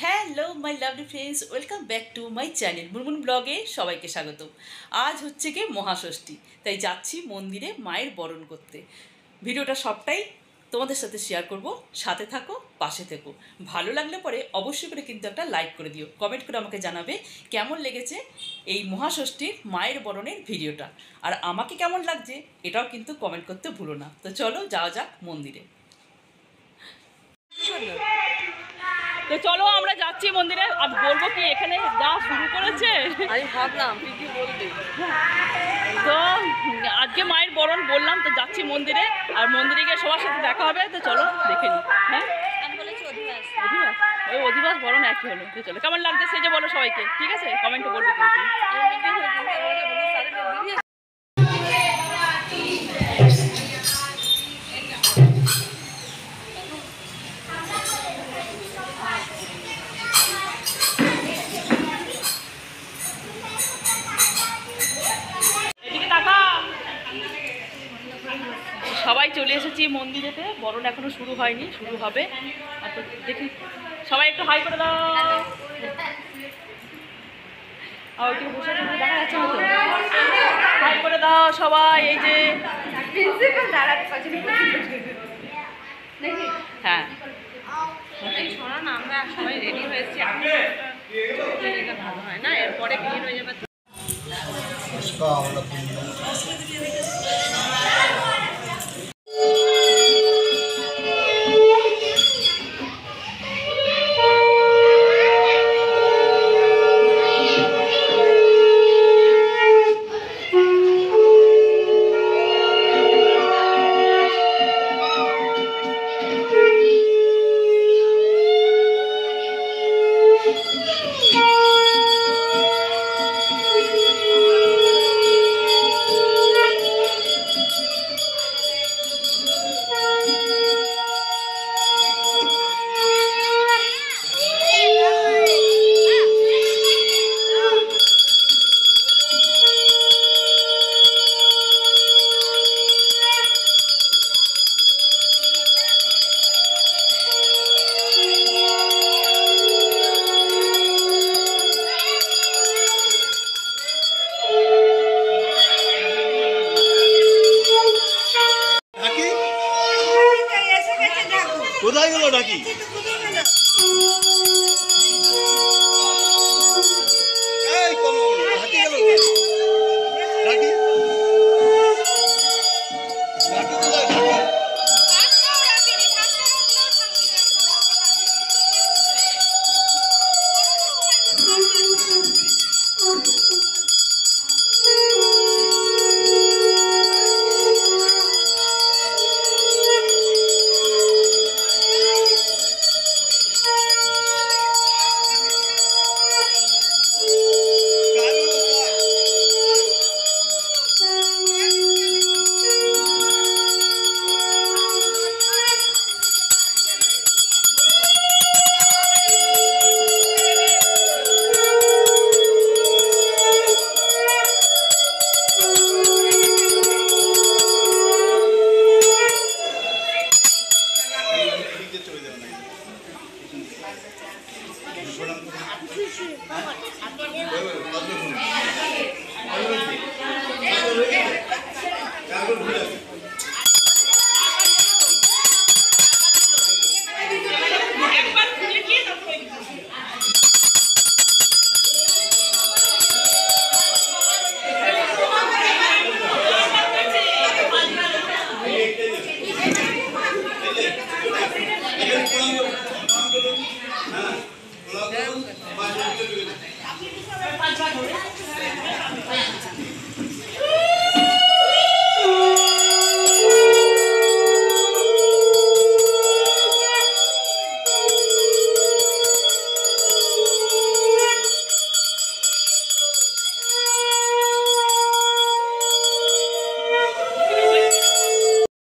Hello my lovely friends, welcome back to my channel Munmun ব্লগে সবাইকে স্বাগত। আজ হচ্ছে কি মহাষষ্ঠী, তাই যাচ্ছি মন্দিরে মায়ের বরণ করতে। ভিডিওটা সবটাই তোমাদের সাথে শেয়ার করব, সাথে থাকো, পাশে থেকো। ভালো লাগলে পরে অবশ্যই করে কিন্তু একটা লাইক করে দিও, কমেন্ট করে আমাকে জানাবে কেমন লেগেছে এই মহাষষ্ঠীর মায়ের বরণের ভিডিওটা, আর আমাকে কেমন লাগছে এটাও কিন্তু কমেন্ট করতে ভুলো না। তো চলো যাওয়া যাক মন্দিরে। তো চলো আমরা যাচ্ছি মন্দিরে। আর বলবো কি, এখানে যা শুরু করেছে আমি ভাবলাম তুই কি বলবি। তো আজকে মায়ের বরণ বললাম, তো যাচ্ছি মন্দিরে, আর মন্দিরে গিয়ে সবার সাথে দেখা হবে। তো চলো দেখে নিই। হ্যাঁ, অধিবাস, ওই অধিবাস বরণ একই হলো। তো চলো, কেমন লাগছে সেই যে বলো সবাইকে, ঠিক আছে? কমেন্টে বলবো কিন্তু। সবাই চলে এসেছি মন্দিরেতে, বরণ এখনো শুরু হয়নি, শুরু হবে। আর তো দেখি, সবাই একটু হাই করে দাও। আর ওইটুকু বসে আছে, দেখা যাচ্ছে না তো? হাই করে দাও সবাই। এই যে হ্যাঁ, আমরা সবাই রেডি হয়েছি, ভালো হয় না, এরপরে ভিড় হয়ে যাবে। কোথায় গেল ডাকি? এই কোনো ডাকি গেল, ডাকি ডাকি কোথায়?